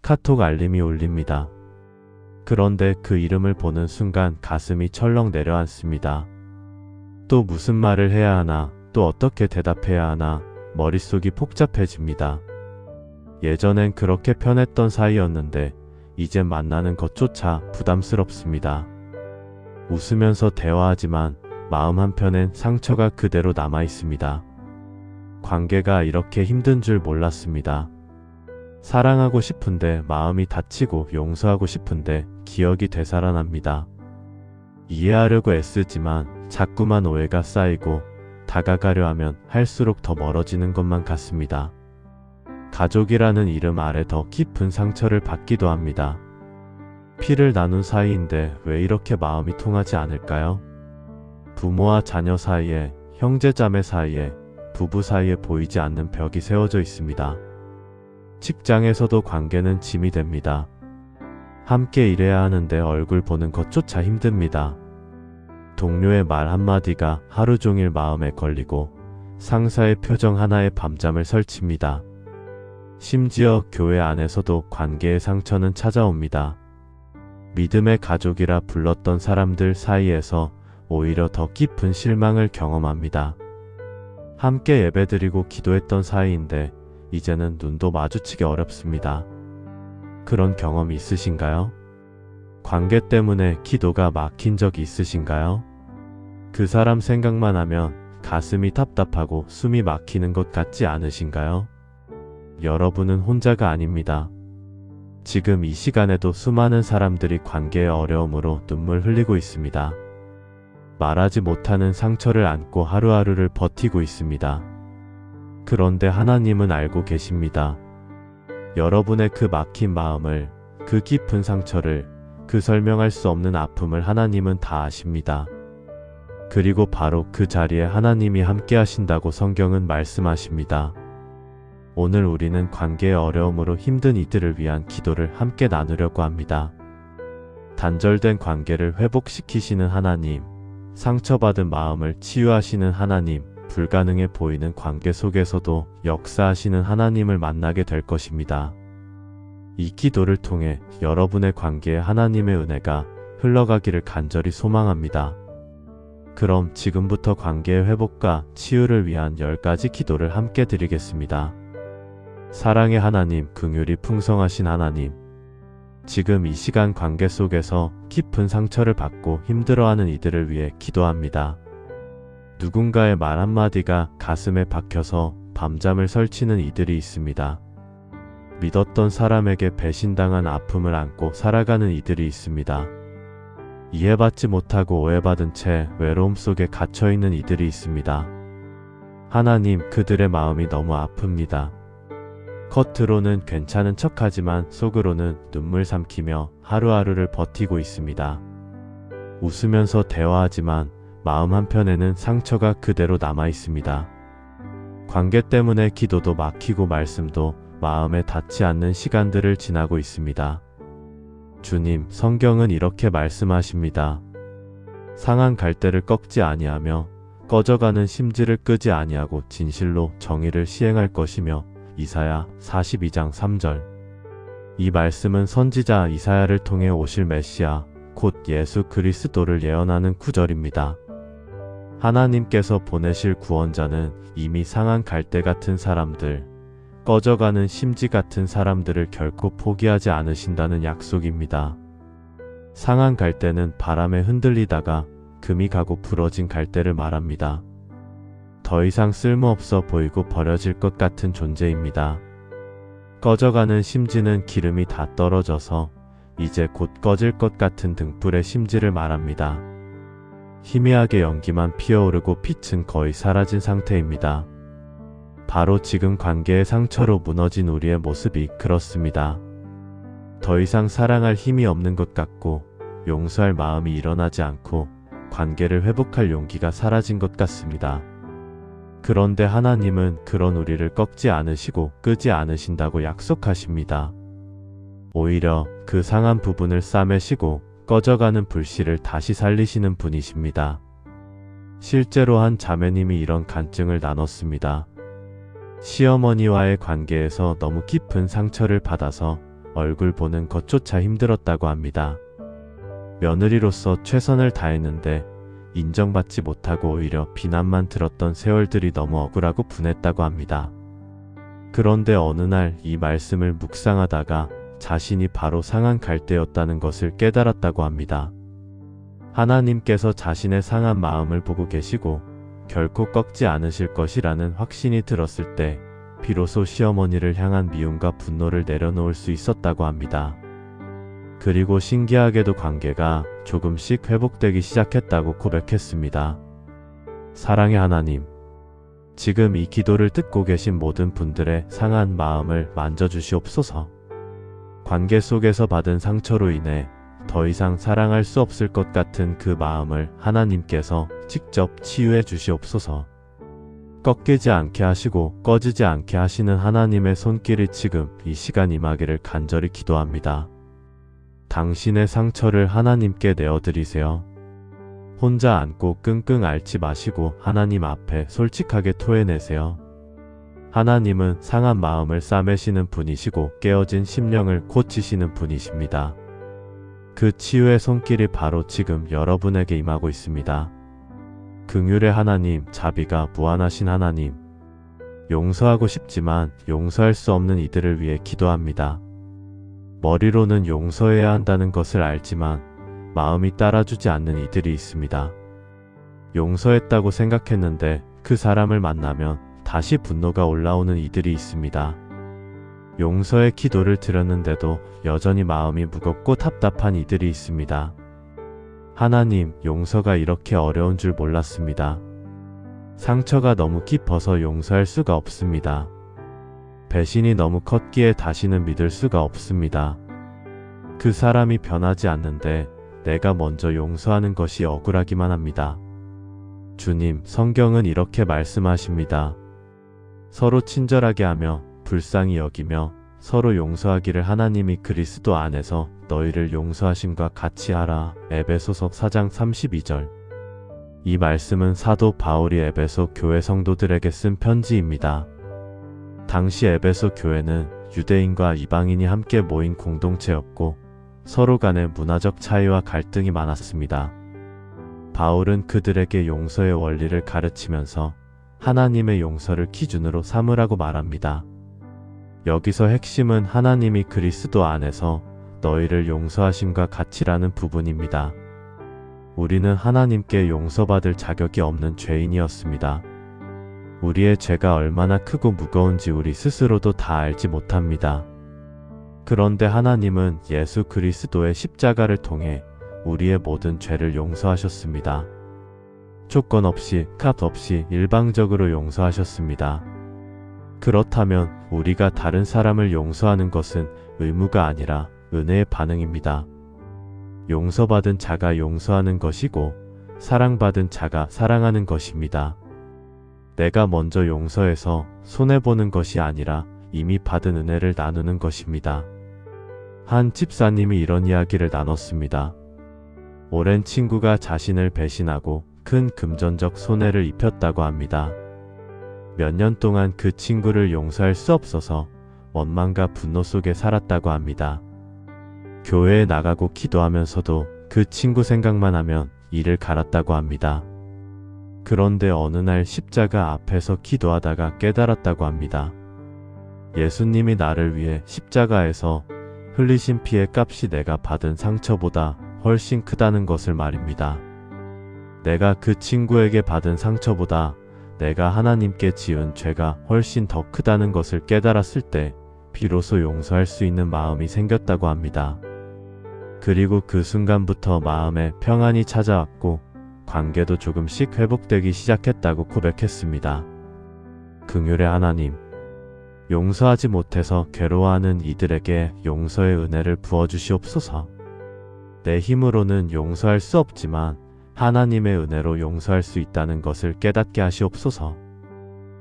카톡 알림이 울립니다. 그런데 그 이름을 보는 순간 가슴이 철렁 내려앉습니다. 또 무슨 말을 해야 하나, 또 어떻게 대답해야 하나, 머릿속이 복잡해집니다. 예전엔 그렇게 편했던 사이였는데 이제 만나는 것조차 부담스럽습니다. 웃으면서 대화하지만 마음 한편엔 상처가 그대로 남아 있습니다. 관계가 이렇게 힘든 줄 몰랐습니다. 사랑하고 싶은데 마음이 다치고 용서하고 싶은데 기억이 되살아납니다. 이해하려고 애쓰지만 자꾸만 오해가 쌓이고 다가가려 하면 할수록 더 멀어지는 것만 같습니다. 가족이라는 이름 아래 더 깊은 상처를 받기도 합니다. 피를 나눈 사이인데 왜 이렇게 마음이 통하지 않을까요? 부모와 자녀 사이에, 형제자매 사이에, 부부 사이에 보이지 않는 벽이 세워져 있습니다. 직장에서도 관계는 짐이 됩니다. 함께 일해야 하는데 얼굴 보는 것조차 힘듭니다. 동료의 말 한마디가 하루 종일 마음에 걸리고 상사의 표정 하나에 밤잠을 설칩니다. 심지어 교회 안에서도 관계의 상처는 찾아옵니다. 믿음의 가족이라 불렀던 사람들 사이에서 오히려 더 깊은 실망을 경험합니다. 함께 예배드리고 기도했던 사이인데 이제는 눈도 마주치기 어렵습니다. 그런 경험 있으신가요? 관계 때문에 기도가 막힌 적이 있으신가요? 그 사람 생각만 하면 가슴이 답답하고 숨이 막히는 것 같지 않으신가요? 여러분은 혼자가 아닙니다. 지금 이 시간에도 수많은 사람들이 관계의 어려움으로 눈물 흘리고 있습니다. 말하지 못하는 상처를 안고 하루하루를 버티고 있습니다. 그런데 하나님은 알고 계십니다. 여러분의 그 막힌 마음을, 그 깊은 상처를, 그 설명할 수 없는 아픔을 하나님은 다 아십니다. 그리고 바로 그 자리에 하나님이 함께 하신다고 성경은 말씀하십니다. 오늘 우리는 관계의 어려움으로 힘든 이들을 위한 기도를 함께 나누려고 합니다. 단절된 관계를 회복시키시는 하나님, 상처받은 마음을 치유하시는 하나님, 불가능해 보이는 관계 속에서도 역사하시는 하나님을 만나게 될 것입니다. 이 기도를 통해 여러분의 관계에 하나님의 은혜가 흘러가기를 간절히 소망합니다. 그럼 지금부터 관계의 회복과 치유를 위한 10가지 기도를 함께 드리겠습니다. 사랑의 하나님, 긍휼이 풍성하신 하나님, 지금 이 시간 관계 속에서 깊은 상처를 받고 힘들어하는 이들을 위해 기도합니다. 누군가의 말 한마디가 가슴에 박혀서 밤잠을 설치는 이들이 있습니다. 믿었던 사람에게 배신당한 아픔을 안고 살아가는 이들이 있습니다. 이해받지 못하고 오해받은 채 외로움 속에 갇혀있는 이들이 있습니다. 하나님, 그들의 마음이 너무 아픕니다. 겉으로는 괜찮은 척하지만 속으로는 눈물 삼키며 하루하루를 버티고 있습니다. 웃으면서 대화하지만 마음 한편에는 상처가 그대로 남아 있습니다. 관계 때문에 기도도 막히고 말씀도 마음에 닿지 않는 시간들을 지나고 있습니다. 주님, 성경은 이렇게 말씀하십니다. 상한 갈대를 꺾지 아니하며 꺼져가는 심지를 끄지 아니하고 진실로 정의를 시행할 것이며 이사야 42장 3절. 이 말씀은 선지자 이사야를 통해 오실 메시아, 곧 예수 그리스도를 예언하는 구절입니다. 하나님께서 보내실 구원자는 이미 상한 갈대 같은 사람들, 꺼져가는 심지 같은 사람들을 결코 포기하지 않으신다는 약속입니다. 상한 갈대는 바람에 흔들리다가 금이 가고 부러진 갈대를 말합니다. 더 이상 쓸모없어 보이고 버려질 것 같은 존재입니다. 꺼져가는 심지는 기름이 다 떨어져서 이제 곧 꺼질 것 같은 등불의 심지를 말합니다. 희미하게 연기만 피어오르고 빛은 거의 사라진 상태입니다. 바로 지금 관계의 상처로 무너진 우리의 모습이 그렇습니다. 더 이상 사랑할 힘이 없는 것 같고 용서할 마음이 일어나지 않고 관계를 회복할 용기가 사라진 것 같습니다. 그런데 하나님은 그런 우리를 꺾지 않으시고 끄지 않으신다고 약속하십니다. 오히려 그 상한 부분을 싸매시고 꺼져가는 불씨를 다시 살리시는 분이십니다. 실제로 한 자매님이 이런 간증을 나눴습니다. 시어머니와의 관계에서 너무 깊은 상처를 받아서 얼굴 보는 것조차 힘들었다고 합니다. 며느리로서 최선을 다했는데 인정받지 못하고 오히려 비난만 들었던 세월들이 너무 억울하고 분했다고 합니다. 그런데 어느 날 이 말씀을 묵상하다가 자신이 바로 상한 갈대였다는 것을 깨달았다고 합니다. 하나님께서 자신의 상한 마음을 보고 계시고 결코 꺾지 않으실 것이라는 확신이 들었을 때 비로소 시어머니를 향한 미움과 분노를 내려놓을 수 있었다고 합니다. 그리고 신기하게도 관계가 조금씩 회복되기 시작했다고 고백했습니다. 사랑의 하나님, 지금 이 기도를 듣고 계신 모든 분들의 상한 마음을 만져주시옵소서. 관계 속에서 받은 상처로 인해 더 이상 사랑할 수 없을 것 같은 그 마음을 하나님께서 직접 치유해 주시옵소서. 꺾이지 않게 하시고 꺼지지 않게 하시는 하나님의 손길이 지금 이 시간 임하기를 간절히 기도합니다. 당신의 상처를 하나님께 내어드리세요. 혼자 안고 끙끙 앓지 마시고 하나님 앞에 솔직하게 토해내세요. 하나님은 상한 마음을 싸매시는 분이시고 깨어진 심령을 고치시는 분이십니다. 그 치유의 손길이 바로 지금 여러분에게 임하고 있습니다. 긍휼의 하나님, 자비가 무한하신 하나님, 용서하고 싶지만 용서할 수 없는 이들을 위해 기도합니다. 머리로는 용서해야 한다는 것을 알지만 마음이 따라주지 않는 이들이 있습니다. 용서했다고 생각했는데 그 사람을 만나면 다시 분노가 올라오는 이들이 있습니다. 용서의 기도를 드렸는데도 여전히 마음이 무겁고 답답한 이들이 있습니다. 하나님, 용서가 이렇게 어려운 줄 몰랐습니다. 상처가 너무 깊어서 용서할 수가 없습니다. 배신이 너무 컸기에 다시는 믿을 수가 없습니다. 그 사람이 변하지 않는데 내가 먼저 용서하는 것이 억울하기만 합니다. 주님, 성경은 이렇게 말씀하십니다. 서로 친절하게 하며 불쌍히 여기며 서로 용서하기를 하나님이 그리스도 안에서 너희를 용서하심과 같이 하라. 에베소서 4장 32절. 이 말씀은 사도 바울이 에베소 교회 성도들에게 쓴 편지입니다. 당시 에베소 교회는 유대인과 이방인이 함께 모인 공동체였고 서로 간의 문화적 차이와 갈등이 많았습니다. 바울은 그들에게 용서의 원리를 가르치면서 하나님의 용서를 기준으로 삼으라고 말합니다. 여기서 핵심은 하나님이 그리스도 안에서 너희를 용서하심과 같이라는 부분입니다. 우리는 하나님께 용서받을 자격이 없는 죄인이었습니다. 우리의 죄가 얼마나 크고 무거운지 우리 스스로도 다 알지 못합니다. 그런데 하나님은 예수 그리스도의 십자가를 통해 우리의 모든 죄를 용서하셨습니다. 조건 없이, 값 없이 일방적으로 용서하셨습니다. 그렇다면 우리가 다른 사람을 용서하는 것은 의무가 아니라 은혜의 반응입니다. 용서받은 자가 용서하는 것이고 사랑받은 자가 사랑하는 것입니다. 내가 먼저 용서해서 손해보는 것이 아니라 이미 받은 은혜를 나누는 것입니다. 한 집사님이 이런 이야기를 나눴습니다. 오랜 친구가 자신을 배신하고 큰 금전적 손해를 입혔다고 합니다. 몇 년 동안 그 친구를 용서할 수 없어서 원망과 분노 속에 살았다고 합니다. 교회에 나가고 기도하면서도 그 친구 생각만 하면 이를 갈았다고 합니다. 그런데 어느 날 십자가 앞에서 기도하다가 깨달았다고 합니다. 예수님이 나를 위해 십자가에서 흘리신 피의 값이 내가 받은 상처보다 훨씬 크다는 것을 말입니다. 내가 그 친구에게 받은 상처보다 내가 하나님께 지은 죄가 훨씬 더 크다는 것을 깨달았을 때 비로소 용서할 수 있는 마음이 생겼다고 합니다. 그리고 그 순간부터 마음에 평안이 찾아왔고 관계도 조금씩 회복되기 시작했다고 고백했습니다. 긍휼의 하나님, 용서하지 못해서 괴로워하는 이들에게 용서의 은혜를 부어주시옵소서. 내 힘으로는 용서할 수 없지만 하나님의 은혜로 용서할 수 있다는 것을 깨닫게 하시옵소서.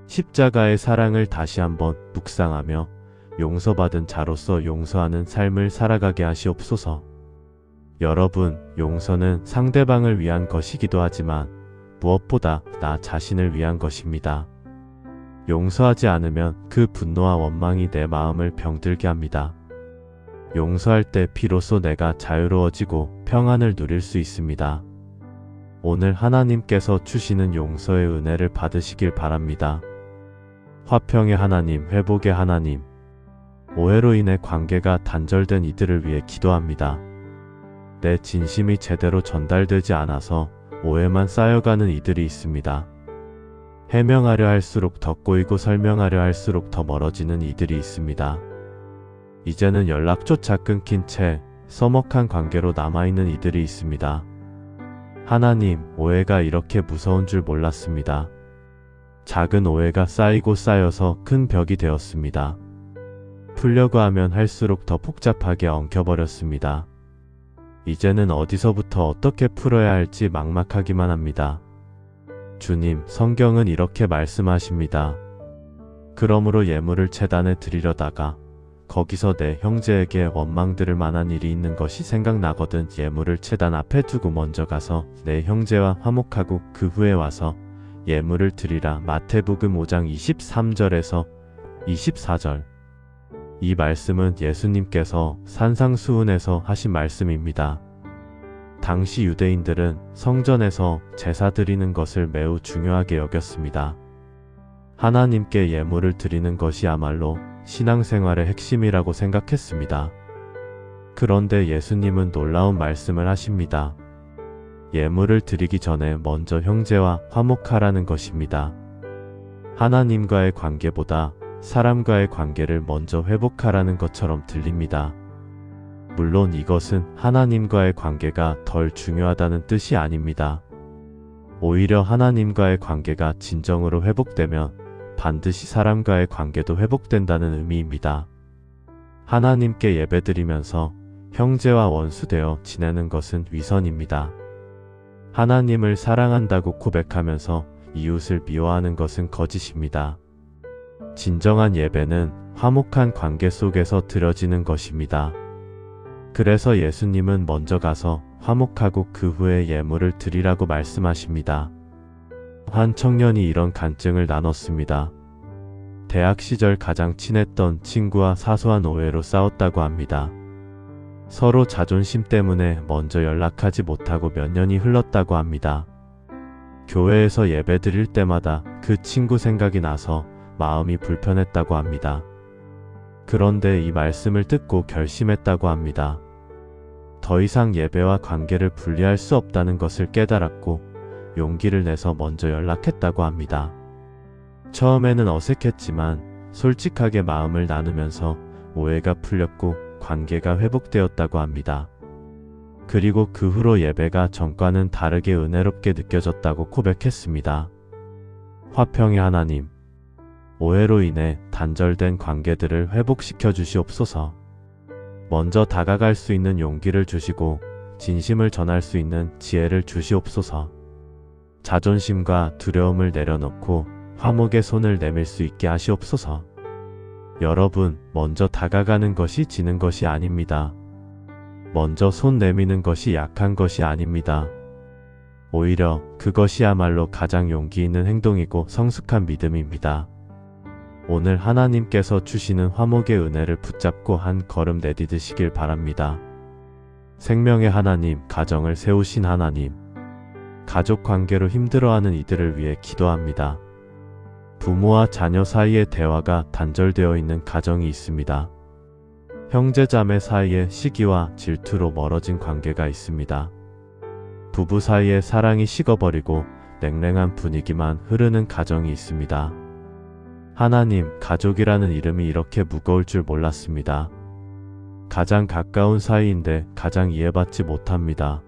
십자가의 사랑을 다시 한번 묵상하며 용서받은 자로서 용서하는 삶을 살아가게 하시옵소서. 여러분, 용서는 상대방을 위한 것이기도 하지만 무엇보다 나 자신을 위한 것입니다. 용서하지 않으면 그 분노와 원망이 내 마음을 병들게 합니다. 용서할 때 비로소 내가 자유로워지고 평안을 누릴 수 있습니다. 오늘 하나님께서 주시는 용서의 은혜를 받으시길 바랍니다. 화평의 하나님, 회복의 하나님, 오해로 인해 관계가 단절된 이들을 위해 기도합니다. 내 진심이 제대로 전달되지 않아서 오해만 쌓여가는 이들이 있습니다. 해명하려 할수록 더 꼬이고 설명하려 할수록 더 멀어지는 이들이 있습니다. 이제는 연락조차 끊긴 채 서먹한 관계로 남아있는 이들이 있습니다. 하나님, 오해가 이렇게 무서운 줄 몰랐습니다. 작은 오해가 쌓이고 쌓여서 큰 벽이 되었습니다. 풀려고 하면 할수록 더 복잡하게 엉켜버렸습니다. 이제는 어디서부터 어떻게 풀어야 할지 막막하기만 합니다. 주님, 성경은 이렇게 말씀하십니다. 그러므로 예물을 제단에 드리려다가 거기서 내 형제에게 원망 들을 만한 일이 있는 것이 생각나거든 예물을 제단 앞에 두고 먼저 가서 내 형제와 화목하고 그 후에 와서 예물을 드리라. 마태복음 5장 23절에서 24절. 이 말씀은 예수님께서 산상수훈에서 하신 말씀입니다. 당시 유대인들은 성전에서 제사 드리는 것을 매우 중요하게 여겼습니다. 하나님께 예물을 드리는 것이야말로 신앙생활의 핵심이라고 생각했습니다. 그런데 예수님은 놀라운 말씀을 하십니다. 예물을 드리기 전에 먼저 형제와 화목하라는 것입니다. 하나님과의 관계보다 사람과의 관계를 먼저 회복하라는 것처럼 들립니다. 물론 이것은 하나님과의 관계가 덜 중요하다는 뜻이 아닙니다. 오히려 하나님과의 관계가 진정으로 회복되면 반드시 사람과의 관계도 회복된다는 의미입니다. 하나님께 예배드리면서 형제와 원수되어 지내는 것은 위선입니다. 하나님을 사랑한다고 고백하면서 이웃을 미워하는 것은 거짓입니다. 진정한 예배는 화목한 관계 속에서 드려지는 것입니다. 그래서 예수님은 먼저 가서 화목하고 그 후에 예물을 드리라고 말씀하십니다. 한 청년이 이런 간증을 나눴습니다. 대학 시절 가장 친했던 친구와 사소한 오해로 싸웠다고 합니다. 서로 자존심 때문에 먼저 연락하지 못하고 몇 년이 흘렀다고 합니다. 교회에서 예배 드릴 때마다 그 친구 생각이 나서 마음이 불편했다고 합니다. 그런데 이 말씀을 듣고 결심했다고 합니다. 더 이상 예배와 관계를 분리할 수 없다는 것을 깨달았고 용기를 내서 먼저 연락했다고 합니다. 처음에는 어색했지만 솔직하게 마음을 나누면서 오해가 풀렸고 관계가 회복되었다고 합니다. 그리고 그 후로 예배가 전과는 다르게 은혜롭게 느껴졌다고 고백했습니다. 화평의 하나님, 오해로 인해 단절된 관계들을 회복시켜 주시옵소서. 먼저 다가갈 수 있는 용기를 주시고 진심을 전할 수 있는 지혜를 주시옵소서. 자존심과 두려움을 내려놓고 화목의 손을 내밀 수 있게 하시옵소서. 여러분, 먼저 다가가는 것이 지는 것이 아닙니다. 먼저 손 내미는 것이 약한 것이 아닙니다. 오히려 그것이야말로 가장 용기 있는 행동이고 성숙한 믿음입니다. 오늘 하나님께서 주시는 화목의 은혜를 붙잡고 한 걸음 내디디시길 바랍니다. 생명의 하나님, 가정을 세우신 하나님, 가족 관계로 힘들어하는 이들을 위해 기도합니다. 부모와 자녀 사이의 대화가 단절되어 있는 가정이 있습니다. 형제자매 사이에 시기와 질투로 멀어진 관계가 있습니다. 부부 사이에 사랑이 식어버리고 냉랭한 분위기만 흐르는 가정이 있습니다. 하나님, 가족이라는 이름이 이렇게 무거울 줄 몰랐습니다. 가장 가까운 사이인데 가장 이해받지 못합니다.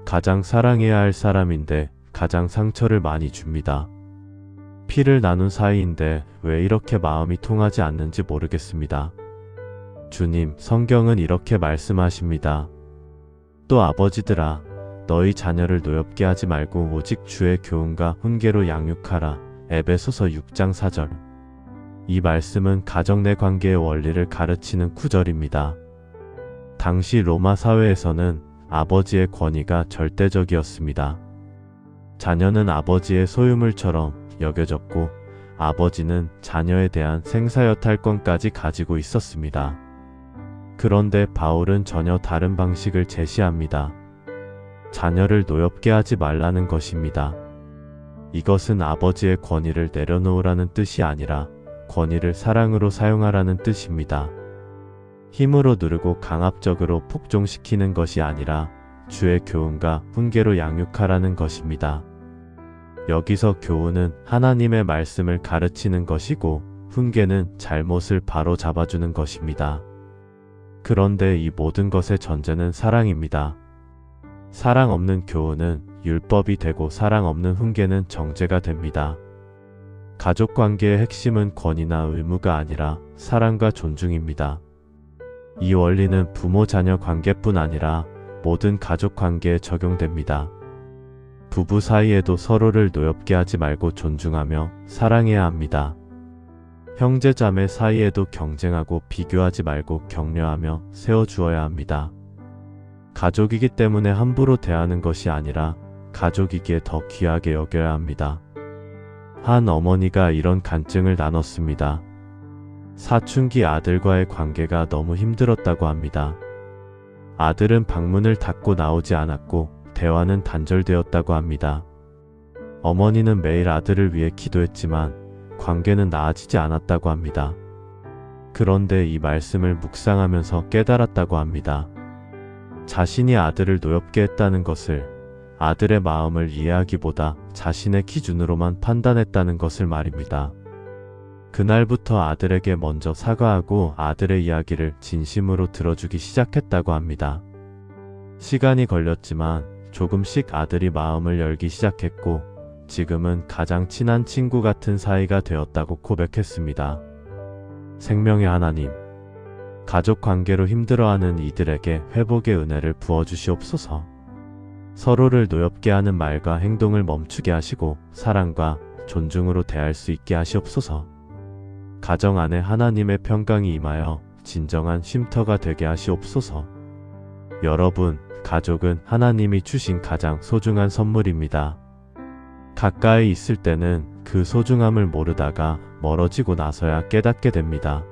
가장 사랑해야 할 사람인데 가장 상처를 많이 줍니다. 피를 나눈 사이인데 왜 이렇게 마음이 통하지 않는지 모르겠습니다. 주님, 성경은 이렇게 말씀하십니다. 또 아버지들아, 너희 자녀를 노엽게 하지 말고 오직 주의 교훈과 훈계로 양육하라. 에베소서 6장 4절. 이 말씀은 가정 내 관계의 원리를 가르치는 구절입니다. 당시 로마 사회에서는 아버지의 권위가 절대적이었습니다. 자녀는 아버지의 소유물처럼 여겨졌고 아버지는 자녀에 대한 생사여탈권까지 가지고 있었습니다. 그런데 바울은 전혀 다른 방식을 제시합니다. 자녀를 노엽게 하지 말라는 것입니다. 이것은 아버지의 권위를 내려놓으라는 뜻이 아니라 권위를 사랑으로 사용하라는 뜻입니다. 힘으로 누르고 강압적으로 복종시키는 것이 아니라 주의 교훈과 훈계로 양육하라는 것입니다. 여기서 교훈은 하나님의 말씀을 가르치는 것이고 훈계는 잘못을 바로 잡아주는 것입니다. 그런데 이 모든 것의 전제는 사랑입니다. 사랑 없는 교훈은 율법이 되고 사랑 없는 훈계는 정죄가 됩니다. 가족 관계의 핵심은 권위나 의무가 아니라 사랑과 존중입니다. 이 원리는 부모 자녀 관계뿐 아니라 모든 가족 관계에 적용됩니다. 부부 사이에도 서로를 노엽게 하지 말고 존중하며 사랑해야 합니다. 형제 자매 사이에도 경쟁하고 비교하지 말고 격려하며 세워주어야 합니다. 가족이기 때문에 함부로 대하는 것이 아니라 가족이기에 더 귀하게 여겨야 합니다. 한 어머니가 이런 간증을 나눴습니다. 사춘기 아들과의 관계가 너무 힘들었다고 합니다. 아들은 방문을 닫고 나오지 않았고 대화는 단절되었다고 합니다. 어머니는 매일 아들을 위해 기도했지만 관계는 나아지지 않았다고 합니다. 그런데 이 말씀을 묵상하면서 깨달았다고 합니다. 자신이 아들을 노엽게 했다는 것을 아들의 마음을 이해하기보다 자신의 기준으로만 판단했다는 것을 말입니다. 그날부터 아들에게 먼저 사과하고 아들의 이야기를 진심으로 들어주기 시작했다고 합니다. 시간이 걸렸지만 조금씩 아들이 마음을 열기 시작했고 지금은 가장 친한 친구 같은 사이가 되었다고 고백했습니다. 생명의 하나님, 가족 관계로 힘들어하는 이들에게 회복의 은혜를 부어주시옵소서. 서로를 노엽게 하는 말과 행동을 멈추게 하시고 사랑과 존중으로 대할 수 있게 하시옵소서. 가정 안에 하나님의 평강이 임하여 진정한 쉼터가 되게 하시옵소서. 여러분, 가족은 하나님이 주신 가장 소중한 선물입니다. 가까이 있을 때는 그 소중함을 모르다가 멀어지고 나서야 깨닫게 됩니다.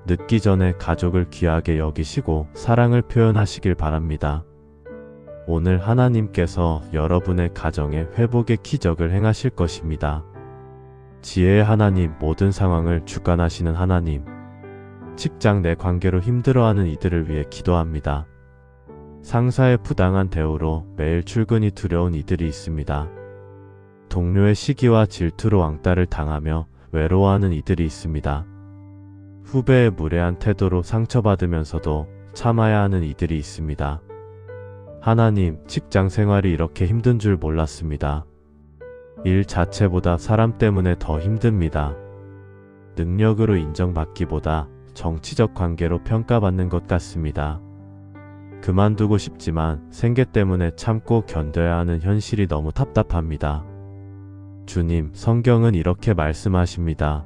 늦기 전에 가족을 귀하게 여기시고 사랑을 표현하시길 바랍니다. 오늘 하나님께서 여러분의 가정에 회복의 기적을 행하실 것입니다. 지혜의 하나님, 모든 상황을 주관하시는 하나님, 직장 내 관계로 힘들어하는 이들을 위해 기도합니다. 상사의 부당한 대우로 매일 출근이 두려운 이들이 있습니다. 동료의 시기와 질투로 왕따를 당하며 외로워하는 이들이 있습니다. 후배의 무례한 태도로 상처받으면서도 참아야 하는 이들이 있습니다. 하나님, 직장 생활이 이렇게 힘든 줄 몰랐습니다. 일 자체보다 사람 때문에 더 힘듭니다. 능력으로 인정받기보다 정치적 관계로 평가받는 것 같습니다. 그만두고 싶지만 생계 때문에 참고 견뎌야 하는 현실이 너무 답답합니다. 주님, 성경은 이렇게 말씀하십니다.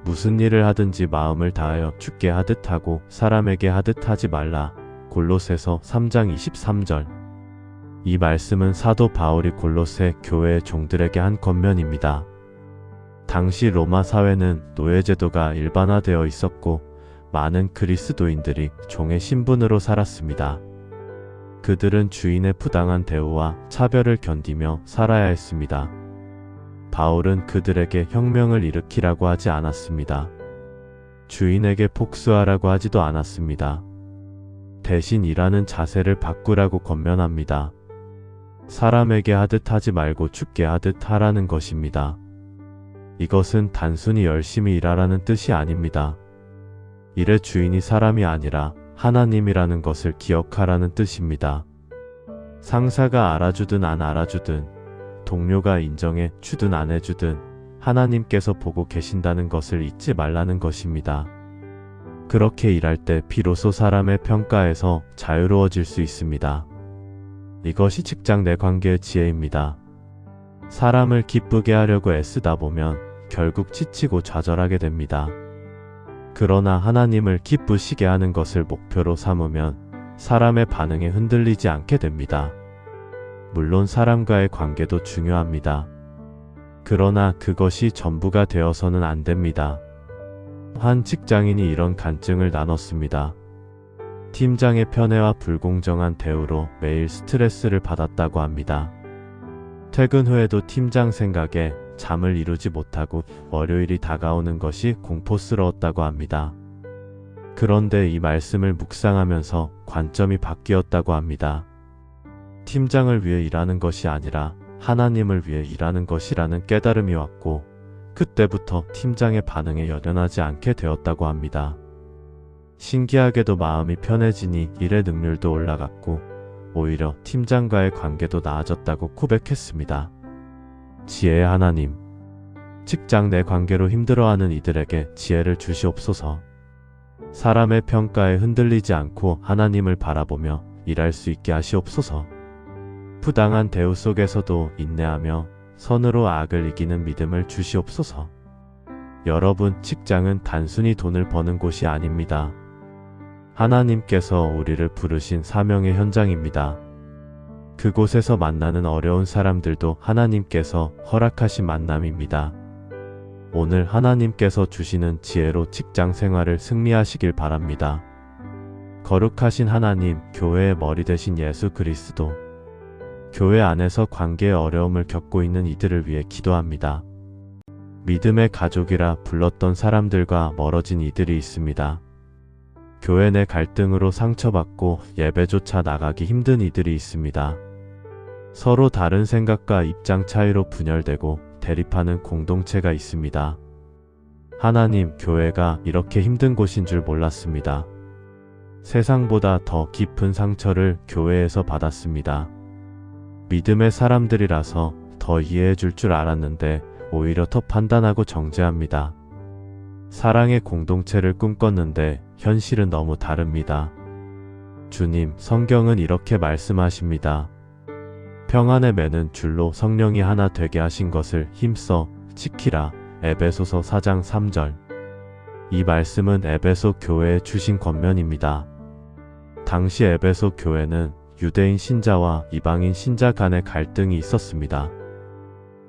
무슨 일을 하든지 마음을 다하여 주께 하듯 하고 사람에게 하듯 하지 말라. 골로새서 3장 23절. 이 말씀은 사도 바울이 골로새 교회의 종들에게 한 권면입니다. 당시 로마 사회는 노예제도가 일반화되어 있었고 많은 그리스도인들이 종의 신분으로 살았습니다. 그들은 주인의 부당한 대우와 차별을 견디며 살아야 했습니다. 바울은 그들에게 혁명을 일으키라고 하지 않았습니다. 주인에게 복수하라고 하지도 않았습니다. 대신 일하는 자세를 바꾸라고 권면합니다. 사람에게 하듯 하지 말고 주께 하듯 하라는 것입니다. 이것은 단순히 열심히 일하라는 뜻이 아닙니다. 일의 주인이 사람이 아니라 하나님이라는 것을 기억하라는 뜻입니다. 상사가 알아주든 안 알아주든 동료가 인정해 주든 안 해주든 하나님께서 보고 계신다는 것을 잊지 말라는 것입니다. 그렇게 일할 때 비로소 사람의 평가에서 자유로워질 수 있습니다. 이것이 직장 내 관계의 지혜입니다. 사람을 기쁘게 하려고 애쓰다 보면 결국 지치고 좌절하게 됩니다. 그러나 하나님을 기쁘시게 하는 것을 목표로 삼으면 사람의 반응에 흔들리지 않게 됩니다. 물론 사람과의 관계도 중요합니다. 그러나 그것이 전부가 되어서는 안 됩니다. 한 직장인이 이런 간증을 나눴습니다. 팀장의 편애와 불공정한 대우로 매일 스트레스를 받았다고 합니다. 퇴근 후에도 팀장 생각에 잠을 이루지 못하고 월요일이 다가오는 것이 공포스러웠다고 합니다. 그런데 이 말씀을 묵상하면서 관점이 바뀌었다고 합니다. 팀장을 위해 일하는 것이 아니라 하나님을 위해 일하는 것이라는 깨달음이 왔고, 그때부터 팀장의 반응에 연연하지 않게 되었다고 합니다. 신기하게도 마음이 편해지니 일의 능률도 올라갔고, 오히려 팀장과의 관계도 나아졌다고 고백했습니다. 지혜의 하나님, 직장 내 관계로 힘들어하는 이들에게 지혜를 주시옵소서. 사람의 평가에 흔들리지 않고 하나님을 바라보며 일할 수 있게 하시옵소서. 부당한 대우 속에서도 인내하며 선으로 악을 이기는 믿음을 주시옵소서. 여러분, 직장은 단순히 돈을 버는 곳이 아닙니다. 하나님께서 우리를 부르신 사명의 현장입니다. 그곳에서 만나는 어려운 사람들도 하나님께서 허락하신 만남입니다. 오늘 하나님께서 주시는 지혜로 직장 생활을 승리하시길 바랍니다. 거룩하신 하나님, 교회의 머리 되신 예수 그리스도, 교회 안에서 관계의 어려움을 겪고 있는 이들을 위해 기도합니다. 믿음의 가족이라 불렀던 사람들과 멀어진 이들이 있습니다. 교회 내 갈등으로 상처받고 예배조차 나가기 힘든 이들이 있습니다. 서로 다른 생각과 입장 차이로 분열되고 대립하는 공동체가 있습니다. 하나님, 교회가 이렇게 힘든 곳인 줄 몰랐습니다. 세상보다 더 깊은 상처를 교회에서 받았습니다. 믿음의 사람들이라서 더 이해해 줄 줄 알았는데 오히려 더 판단하고 정죄합니다. 사랑의 공동체를 꿈꿨는데 현실은 너무 다릅니다. 주님, 성경은 이렇게 말씀하십니다. 평안에 매는 줄로 성령이 하나 되게 하신 것을 힘써 지키라. 에베소서 4장 3절. 이 말씀은 에베소 교회에 주신 권면입니다. 당시 에베소 교회는 유대인 신자와 이방인 신자 간의 갈등이 있었습니다.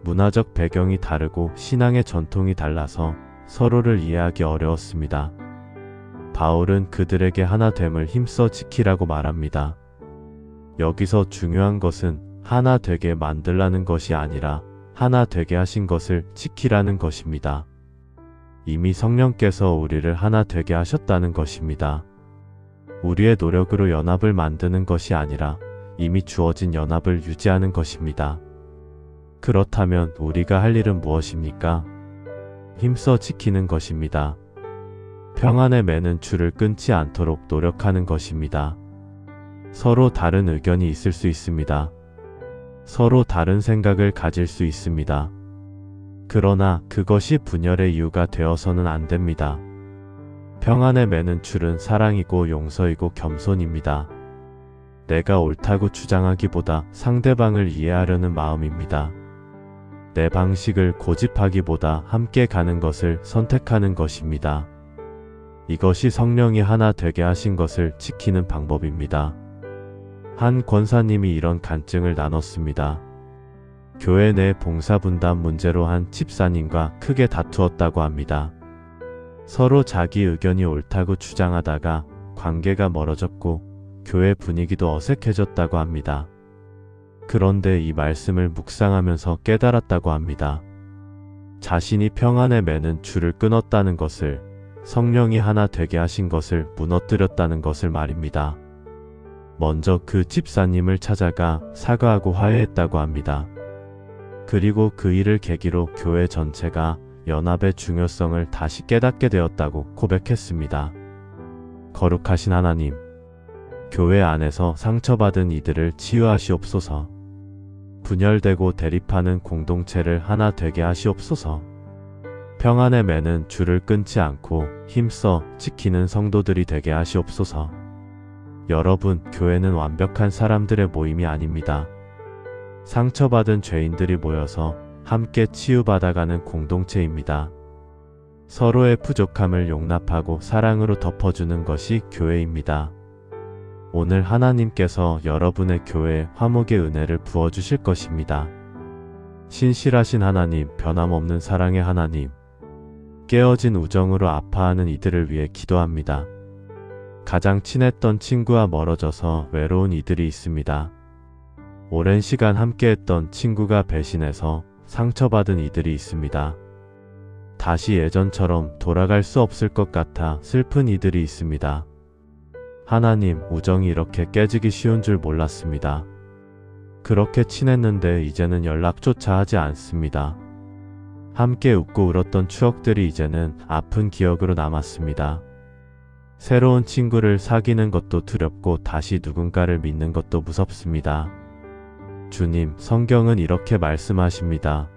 문화적 배경이 다르고 신앙의 전통이 달라서 서로를 이해하기 어려웠습니다. 바울은 그들에게 하나됨을 힘써 지키라고 말합니다. 여기서 중요한 것은 하나 되게 만들라는 것이 아니라 하나 되게 하신 것을 지키라는 것입니다. 이미 성령께서 우리를 하나 되게 하셨다는 것입니다. 우리의 노력으로 연합을 만드는 것이 아니라 이미 주어진 연합을 유지하는 것입니다. 그렇다면 우리가 할 일은 무엇입니까? 힘써 지키는 것입니다. 평안에 매는 줄을 끊지 않도록 노력하는 것입니다. 서로 다른 의견이 있을 수 있습니다. 서로 다른 생각을 가질 수 있습니다. 그러나 그것이 분열의 이유가 되어서는 안 됩니다. 평안에 매는 줄은 사랑이고 용서이고 겸손입니다. 내가 옳다고 주장하기보다 상대방을 이해하려는 마음입니다. 내 방식을 고집하기보다 함께 가는 것을 선택하는 것입니다. 이것이 성령이 하나 되게 하신 것을 지키는 방법입니다. 한 권사님이 이런 간증을 나눴습니다. 교회 내 봉사분담 문제로 한 집사님과 크게 다투었다고 합니다. 서로 자기 의견이 옳다고 주장하다가 관계가 멀어졌고 교회 분위기도 어색해졌다고 합니다. 그런데 이 말씀을 묵상하면서 깨달았다고 합니다. 자신이 평안에 매는 줄을 끊었다는 것을, 성령이 하나 되게 하신 것을 무너뜨렸다는 것을 말입니다. 먼저 그 집사님을 찾아가 사과하고 화해했다고 합니다. 그리고 그 일을 계기로 교회 전체가 연합의 중요성을 다시 깨닫게 되었다고 고백했습니다. 거룩하신 하나님, 교회 안에서 상처받은 이들을 치유하시옵소서. 분열되고 대립하는 공동체를 하나 되게 하시옵소서. 평안에 매는 줄을 끊지 않고 힘써 지키는 성도들이 되게 하시옵소서. 여러분, 교회는 완벽한 사람들의 모임이 아닙니다. 상처받은 죄인들이 모여서 함께 치유받아가는 공동체입니다. 서로의 부족함을 용납하고 사랑으로 덮어주는 것이 교회입니다. 오늘 하나님께서 여러분의 교회에 화목의 은혜를 부어주실 것입니다. 신실하신 하나님, 변함없는 사랑의 하나님, 깨어진 우정으로 아파하는 이들을 위해 기도합니다. 가장 친했던 친구와 멀어져서 외로운 이들이 있습니다. 오랜 시간 함께했던 친구가 배신해서 상처받은 이들이 있습니다. 다시 예전처럼 돌아갈 수 없을 것 같아 슬픈 이들이 있습니다. 하나님, 우정이 이렇게 깨지기 쉬운 줄 몰랐습니다. 그렇게 친했는데 이제는 연락조차 하지 않습니다. 함께 웃고 울었던 추억들이 이제는 아픈 기억으로 남았습니다. 새로운 친구를 사귀는 것도 두렵고 다시 누군가를 믿는 것도 무섭습니다. 주님, 성경은 이렇게 말씀하십니다.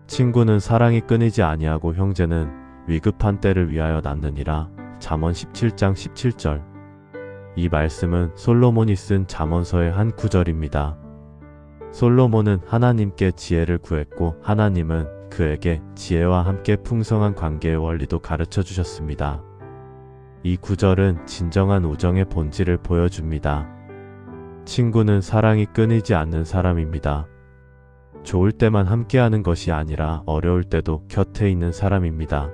친구는 사랑이 끊이지 아니하고 형제는 위급한 때를 위하여 낳느니라. 잠언 17장 17절. 이 말씀은 솔로몬이 쓴 잠언서의 한 구절입니다. 솔로몬은 하나님께 지혜를 구했고 하나님은 그에게 지혜와 함께 풍성한 관계의 원리도 가르쳐 주셨습니다. 이 구절은 진정한 우정의 본질을 보여줍니다. 친구는 사랑이 끊이지 않는 사람입니다. 좋을 때만 함께하는 것이 아니라 어려울 때도 곁에 있는 사람입니다.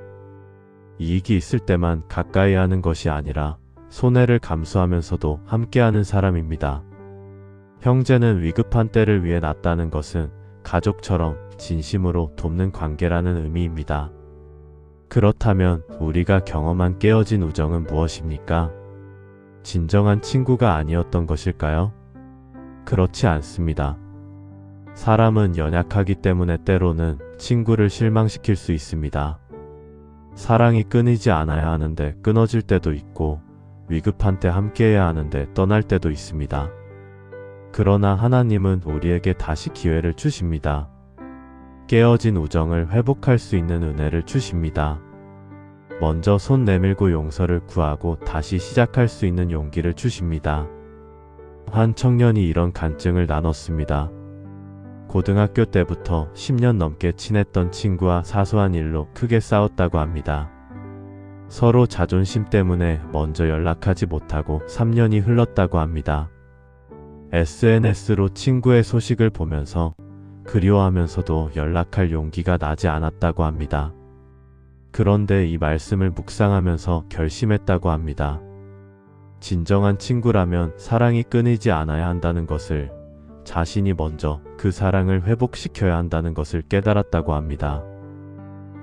이익이 있을 때만 가까이 하는 것이 아니라 손해를 감수하면서도 함께하는 사람입니다. 형제는 위급한 때를 위해 낳았다는 것은 가족처럼 진심으로 돕는 관계라는 의미입니다. 그렇다면 우리가 경험한 깨어진 우정은 무엇입니까? 진정한 친구가 아니었던 것일까요? 그렇지 않습니다. 사람은 연약하기 때문에 때로는 친구를 실망시킬 수 있습니다. 사랑이 끊이지 않아야 하는데 끊어질 때도 있고 위급한 때 함께해야 하는데 떠날 때도 있습니다. 그러나 하나님은 우리에게 다시 기회를 주십니다. 깨어진 우정을 회복할 수 있는 은혜를 주십니다. 먼저 손 내밀고 용서를 구하고 다시 시작할 수 있는 용기를 주십니다. 한 청년이 이런 간증을 나눴습니다. 고등학교 때부터 10년 넘게 친했던 친구와 사소한 일로 크게 싸웠다고 합니다. 서로 자존심 때문에 먼저 연락하지 못하고 3년이 흘렀다고 합니다. SNS로 친구의 소식을 보면서 그리워하면서도 연락할 용기가 나지 않았다고 합니다. 그런데 이 말씀을 묵상하면서 결심했다고 합니다. 진정한 친구라면 사랑이 끊이지 않아야 한다는 것을, 자신이 먼저 그 사랑을 회복시켜야 한다는 것을 깨달았다고 합니다.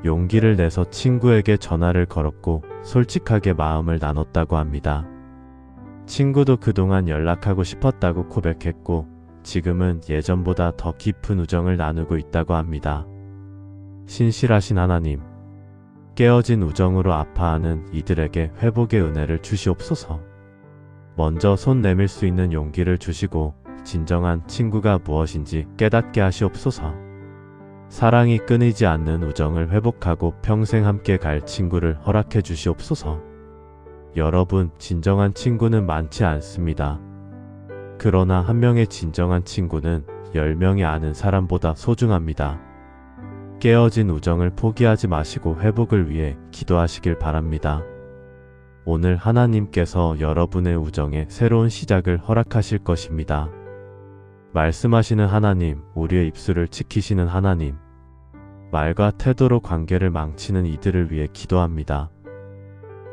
용기를 내서 친구에게 전화를 걸었고 솔직하게 마음을 나눴다고 합니다. 친구도 그동안 연락하고 싶었다고 고백했고 지금은 예전보다 더 깊은 우정을 나누고 있다고 합니다. 신실하신 하나님, 깨어진 우정으로 아파하는 이들에게 회복의 은혜를 주시옵소서. 먼저 손 내밀 수 있는 용기를 주시고 진정한 친구가 무엇인지 깨닫게 하시옵소서. 사랑이 끊이지 않는 우정을 회복하고 평생 함께 갈 친구를 허락해 주시옵소서. 여러분, 진정한 친구는 많지 않습니다. 그러나 한 명의 진정한 친구는 10명이 아는 사람보다 소중합니다. 깨어진 우정을 포기하지 마시고 회복을 위해 기도하시길 바랍니다. 오늘 하나님께서 여러분의 우정에 새로운 시작을 허락하실 것입니다. 말씀하시는 하나님, 우리의 입술을 지키시는 하나님, 말과 태도로 관계를 망치는 이들을 위해 기도합니다.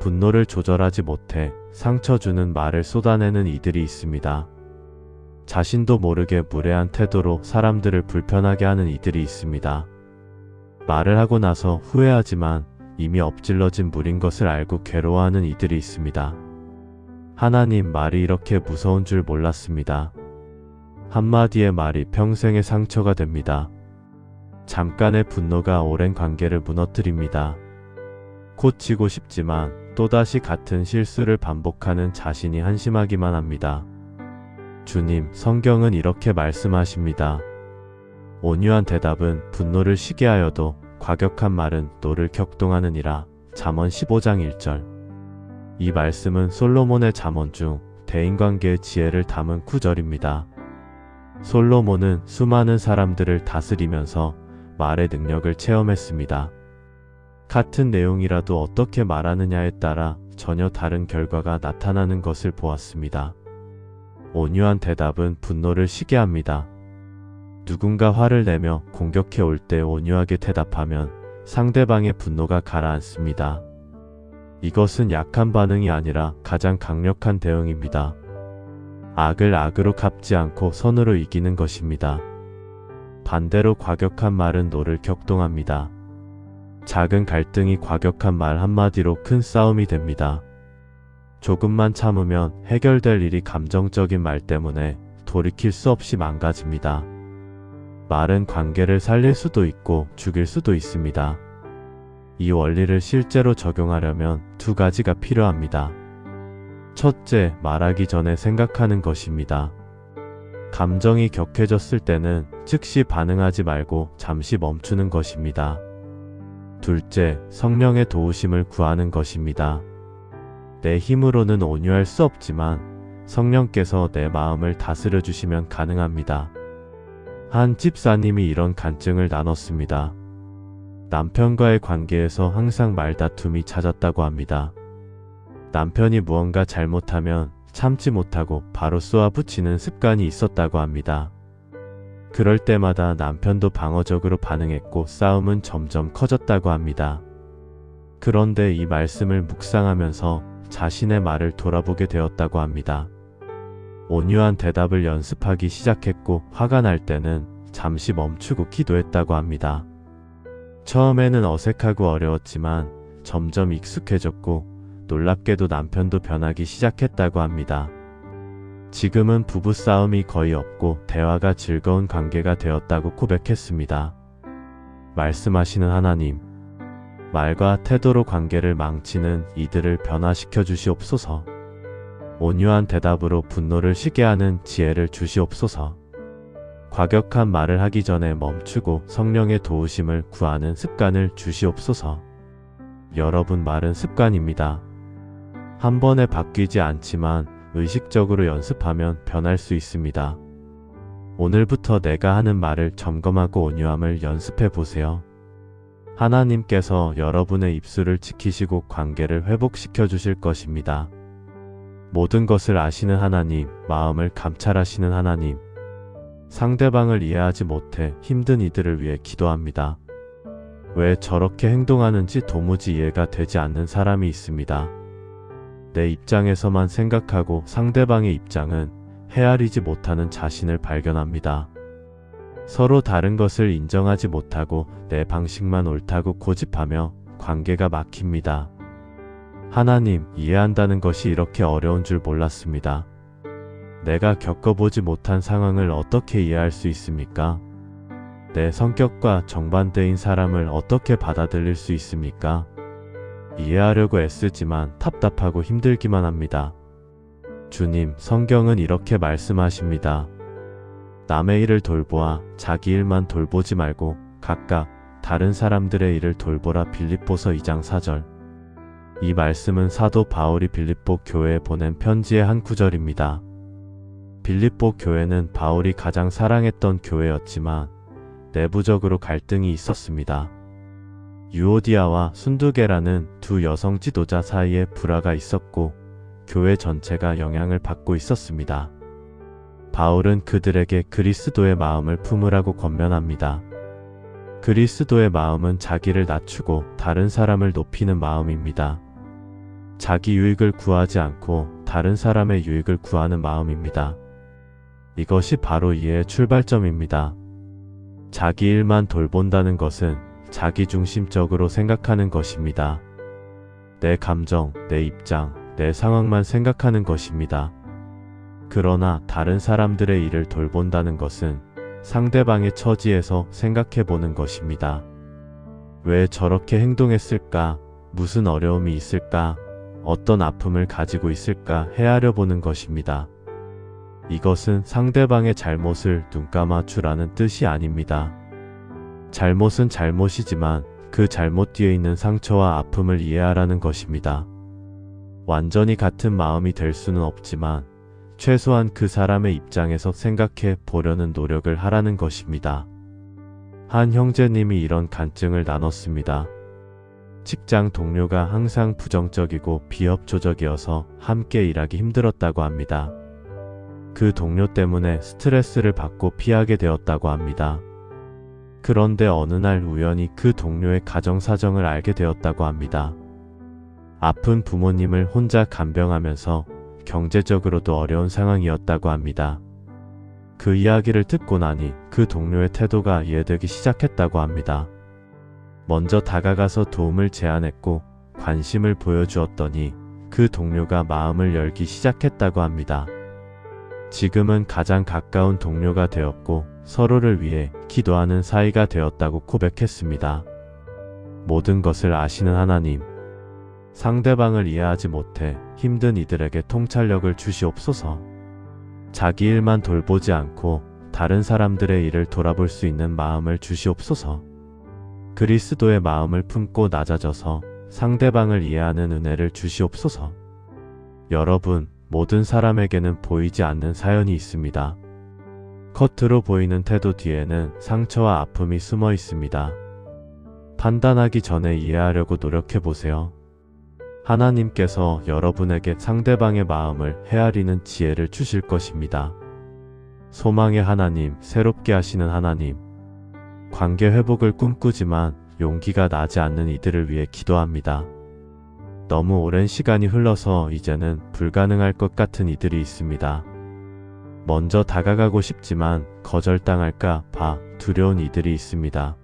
분노를 조절하지 못해 상처 주는 말을 쏟아내는 이들이 있습니다. 자신도 모르게 무례한 태도로 사람들을 불편하게 하는 이들이 있습니다. 말을 하고 나서 후회하지만 이미 엎질러진 물인 것을 알고 괴로워하는 이들이 있습니다. 하나님, 말이 이렇게 무서운 줄 몰랐습니다. 한마디의 말이 평생의 상처가 됩니다. 잠깐의 분노가 오랜 관계를 무너뜨립니다. 고치고 싶지만 또다시 같은 실수를 반복하는 자신이 한심하기만 합니다. 주님, 성경은 이렇게 말씀하십니다. 온유한 대답은 분노를 쉬게 하여도 과격한 말은 노를 격동하느니라. 잠언 15장 1절. 이 말씀은 솔로몬의 잠언 중 대인관계의 지혜를 담은 구절입니다. 솔로몬은 수많은 사람들을 다스리면서 말의 능력을 체험했습니다. 같은 내용이라도 어떻게 말하느냐에 따라 전혀 다른 결과가 나타나는 것을 보았습니다. 온유한 대답은 분노를 쉬게 합니다. 누군가 화를 내며 공격해 올 때 온유하게 대답하면 상대방의 분노가 가라앉습니다. 이것은 약한 반응이 아니라 가장 강력한 대응입니다. 악을 악으로 갚지 않고 선으로 이기는 것입니다. 반대로 과격한 말은 노를 격동합니다. 작은 갈등이 과격한 말 한마디로 큰 싸움이 됩니다. 조금만 참으면 해결될 일이 감정적인 말 때문에 돌이킬 수 없이 망가집니다. 말은 관계를 살릴 수도 있고 죽일 수도 있습니다. 이 원리를 실제로 적용하려면 두 가지가 필요합니다. 첫째, 말하기 전에 생각하는 것입니다. 감정이 격해졌을 때는 즉시 반응하지 말고 잠시 멈추는 것입니다. 둘째, 성령의 도우심을 구하는 것입니다. 내 힘으로는 온유할 수 없지만 성령께서 내 마음을 다스려 주시면 가능합니다. 한 집사님이 이런 간증을 나눴습니다. 남편과의 관계에서 항상 말다툼이 잦았다고 합니다. 남편이 무언가 잘못하면 참지 못하고 바로 쏘아붙이는 습관이 있었다고 합니다. 그럴 때마다 남편도 방어적으로 반응했고 싸움은 점점 커졌다고 합니다. 그런데 이 말씀을 묵상하면서 자신의 말을 돌아보게 되었다고 합니다. 온유한 대답을 연습하기 시작했고 화가 날 때는 잠시 멈추고 기도했다고 합니다. 처음에는 어색하고 어려웠지만 점점 익숙해졌고 놀랍게도 남편도 변하기 시작했다고 합니다. 지금은 부부싸움이 거의 없고 대화가 즐거운 관계가 되었다고 고백했습니다. 말씀하시는 하나님, 말과 태도로 관계를 망치는 이들을 변화시켜 주시옵소서. 온유한 대답으로 분노를 쉬게 하는 지혜를 주시옵소서. 과격한 말을 하기 전에 멈추고 성령의 도우심을 구하는 습관을 주시옵소서. 여러분, 말은 습관입니다. 한 번에 바뀌지 않지만 의식적으로 연습하면 변할 수 있습니다. 오늘부터 내가 하는 말을 점검하고 온유함을 연습해 보세요. 하나님께서 여러분의 입술을 지키시고 관계를 회복시켜 주실 것입니다. 모든 것을 아시는 하나님, 마음을 감찰하시는 하나님, 상대방을 이해하지 못해 힘든 이들을 위해 기도합니다. 왜 저렇게 행동하는지 도무지 이해가 되지 않는 사람이 있습니다. 내 입장에서만 생각하고 상대방의 입장은 헤아리지 못하는 자신을 발견합니다. 서로 다른 것을 인정하지 못하고 내 방식만 옳다고 고집하며 관계가 막힙니다. 하나님, 이해한다는 것이 이렇게 어려운 줄 몰랐습니다. 내가 겪어보지 못한 상황을 어떻게 이해할 수 있습니까? 내 성격과 정반대인 사람을 어떻게 받아들일 수 있습니까? 이해하려고 애쓰지만 답답하고 힘들기만 합니다. 주님, 성경은 이렇게 말씀하십니다. 남의 일을 돌보아 자기 일만 돌보지 말고 각각 다른 사람들의 일을 돌보라. 빌립보서 2장 4절. 이 말씀은 사도 바울이 빌립보 교회에 보낸 편지의 한 구절입니다. 빌립보 교회는 바울이 가장 사랑했던 교회였지만 내부적으로 갈등이 있었습니다. 유오디아와 순두계라는 두 여성 지도자 사이에 불화가 있었고 교회 전체가 영향을 받고 있었습니다. 바울은 그들에게 그리스도의 마음을 품으라고 권면합니다. 그리스도의 마음은 자기를 낮추고 다른 사람을 높이는 마음입니다. 자기 유익을 구하지 않고 다른 사람의 유익을 구하는 마음입니다. 이것이 바로 이해의 출발점입니다. 자기 일만 돌본다는 것은 자기중심적으로 생각하는 것입니다. 내 감정, 내 입장, 내 상황만 생각하는 것입니다. 그러나 다른 사람들의 일을 돌본다는 것은 상대방의 처지에서 생각해 보는 것입니다. 왜 저렇게 행동했을까? 무슨 어려움이 있을까? 어떤 아픔을 가지고 있을까? 헤아려 보는 것입니다. 이것은 상대방의 잘못을 눈감아 주라는 뜻이 아닙니다. 잘못은 잘못이지만 그 잘못 뒤에 있는 상처와 아픔을 이해하라는 것입니다. 완전히 같은 마음이 될 수는 없지만 최소한 그 사람의 입장에서 생각해 보려는 노력을 하라는 것입니다. 한 형제님이 이런 간증을 나눴습니다. 직장 동료가 항상 부정적이고 비협조적이어서 함께 일하기 힘들었다고 합니다. 그 동료 때문에 스트레스를 받고 피하게 되었다고 합니다. 그런데 어느 날 우연히 그 동료의 가정 사정을 알게 되었다고 합니다. 아픈 부모님을 혼자 간병하면서 경제적으로도 어려운 상황이었다고 합니다. 그 이야기를 듣고 나니 그 동료의 태도가 이해되기 시작했다고 합니다. 먼저 다가가서 도움을 제안했고 관심을 보여주었더니 그 동료가 마음을 열기 시작했다고 합니다. 지금은 가장 가까운 동료가 되었고 서로를 위해 기도하는 사이가 되었다고 고백했습니다. 모든 것을 아시는 하나님, 상대방을 이해하지 못해 힘든 이들에게 통찰력을 주시옵소서. 자기 일만 돌보지 않고 다른 사람들의 일을 돌아볼 수 있는 마음을 주시옵소서. 그리스도의 마음을 품고 낮아져서 상대방을 이해하는 은혜를 주시옵소서. 여러분, 모든 사람에게는 보이지 않는 사연이 있습니다. 겉으로 보이는 태도 뒤에는 상처와 아픔이 숨어 있습니다. 판단하기 전에 이해하려고 노력해보세요. 하나님께서 여러분에게 상대방의 마음을 헤아리는 지혜를 주실 것입니다. 소망의 하나님, 새롭게 하시는 하나님, 관계 회복을 꿈꾸지만 용기가 나지 않는 이들을 위해 기도합니다. 너무 오랜 시간이 흘러서 이제는 불가능할 것 같은 이들이 있습니다. 먼저 다가가고 싶지만 거절당할까 봐 두려운 이들이 있습니다.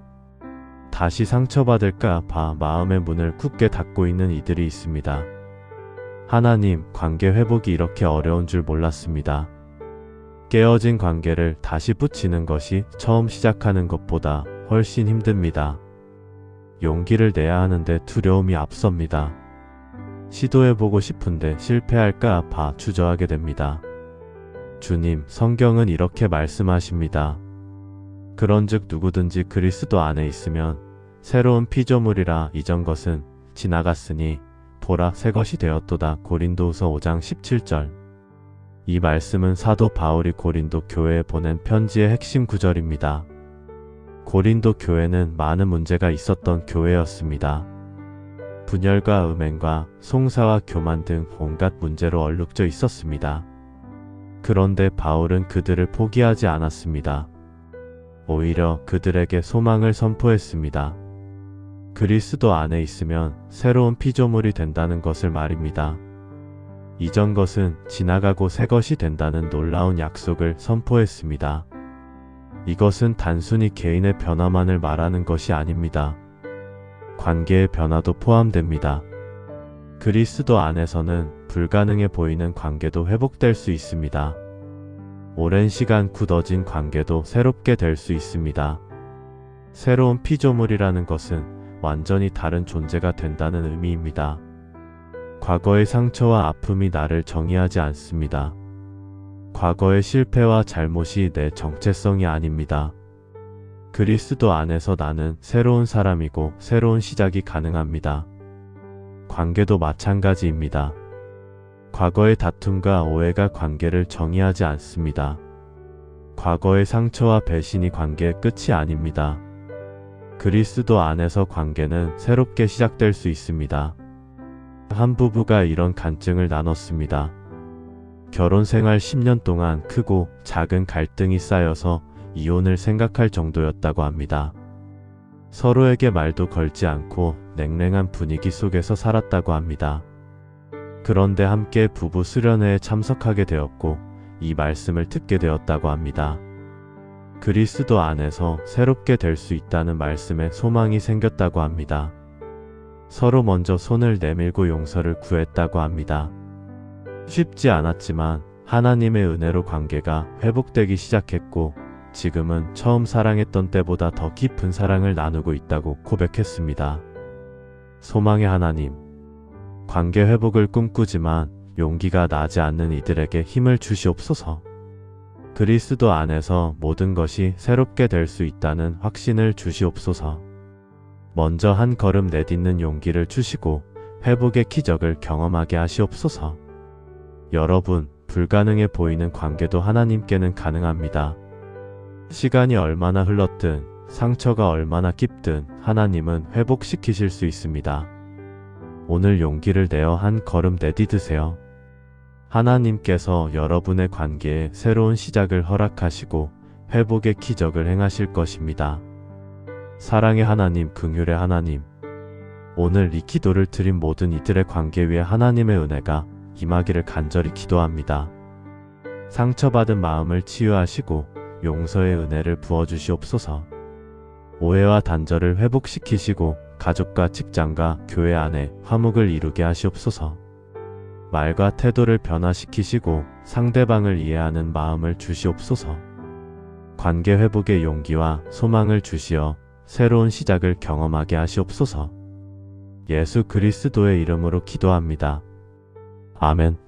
다시 상처받을까 봐 마음의 문을 굳게 닫고 있는 이들이 있습니다. 하나님, 관계 회복이 이렇게 어려운 줄 몰랐습니다. 깨어진 관계를 다시 붙이는 것이 처음 시작하는 것보다 훨씬 힘듭니다. 용기를 내야 하는데 두려움이 앞섭니다. 시도해보고 싶은데 실패할까 봐 주저하게 됩니다. 주님, 성경은 이렇게 말씀하십니다. 그런즉 누구든지 그리스도 안에 있으면 새로운 피조물이라, 이전 것은 지나갔으니 보라 새 것이 되었도다. 고린도후서 5장 17절. 이 말씀은 사도 바울이 고린도 교회에 보낸 편지의 핵심 구절입니다. 고린도 교회는 많은 문제가 있었던 교회였습니다. 분열과 음행과 송사와 교만 등 온갖 문제로 얼룩져 있었습니다. 그런데 바울은 그들을 포기하지 않았습니다. 오히려 그들에게 소망을 선포했습니다. 그리스도 안에 있으면 새로운 피조물이 된다는 것을 말입니다. 이전 것은 지나가고 새 것이 된다는 놀라운 약속을 선포했습니다. 이것은 단순히 개인의 변화만을 말하는 것이 아닙니다. 관계의 변화도 포함됩니다. 그리스도 안에서는 불가능해 보이는 관계도 회복될 수 있습니다. 오랜 시간 굳어진 관계도 새롭게 될 수 있습니다. 새로운 피조물이라는 것은 완전히 다른 존재가 된다는 의미입니다. 과거의 상처와 아픔이 나를 정의하지 않습니다. 과거의 실패와 잘못이 내 정체성이 아닙니다. 그리스도 안에서 나는 새로운 사람이고 새로운 시작이 가능합니다. 관계도 마찬가지입니다. 과거의 다툼과 오해가 관계를 정의하지 않습니다. 과거의 상처와 배신이 관계의 끝이 아닙니다. 그리스도 안에서 관계는 새롭게 시작될 수 있습니다. 한 부부가 이런 간증을 나눴습니다. 결혼 생활 10년 동안 크고 작은 갈등이 쌓여서 이혼을 생각할 정도였다고 합니다. 서로에게 말도 걸지 않고 냉랭한 분위기 속에서 살았다고 합니다. 그런데 함께 부부 수련회에 참석하게 되었고 이 말씀을 듣게 되었다고 합니다. 그리스도 안에서 새롭게 될 수 있다는 말씀에 소망이 생겼다고 합니다. 서로 먼저 손을 내밀고 용서를 구했다고 합니다. 쉽지 않았지만 하나님의 은혜로 관계가 회복되기 시작했고 지금은 처음 사랑했던 때보다 더 깊은 사랑을 나누고 있다고 고백했습니다. 소망의 하나님, 관계 회복을 꿈꾸지만 용기가 나지 않는 이들에게 힘을 주시옵소서. 그리스도 안에서 모든 것이 새롭게 될 수 있다는 확신을 주시옵소서. 먼저 한 걸음 내딛는 용기를 주시고 회복의 기적을 경험하게 하시옵소서. 여러분, 불가능해 보이는 관계도 하나님께는 가능합니다. 시간이 얼마나 흘렀든 상처가 얼마나 깊든 하나님은 회복시키실 수 있습니다. 오늘 용기를 내어 한 걸음 내디드세요. 하나님께서 여러분의 관계에 새로운 시작을 허락하시고 회복의 기적을 행하실 것입니다. 사랑의 하나님, 긍휼의 하나님, 오늘 이 기도를 드린 모든 이들의 관계 위에 하나님의 은혜가 임하기를 간절히 기도합니다. 상처받은 마음을 치유하시고 용서의 은혜를 부어주시옵소서. 오해와 단절을 회복시키시고 가족과 직장과 교회 안에 화목을 이루게 하시옵소서. 말과 태도를 변화시키시고 상대방을 이해하는 마음을 주시옵소서. 관계 회복의 용기와 소망을 주시어 새로운 시작을 경험하게 하시옵소서. 예수 그리스도의 이름으로 기도합니다. 아멘.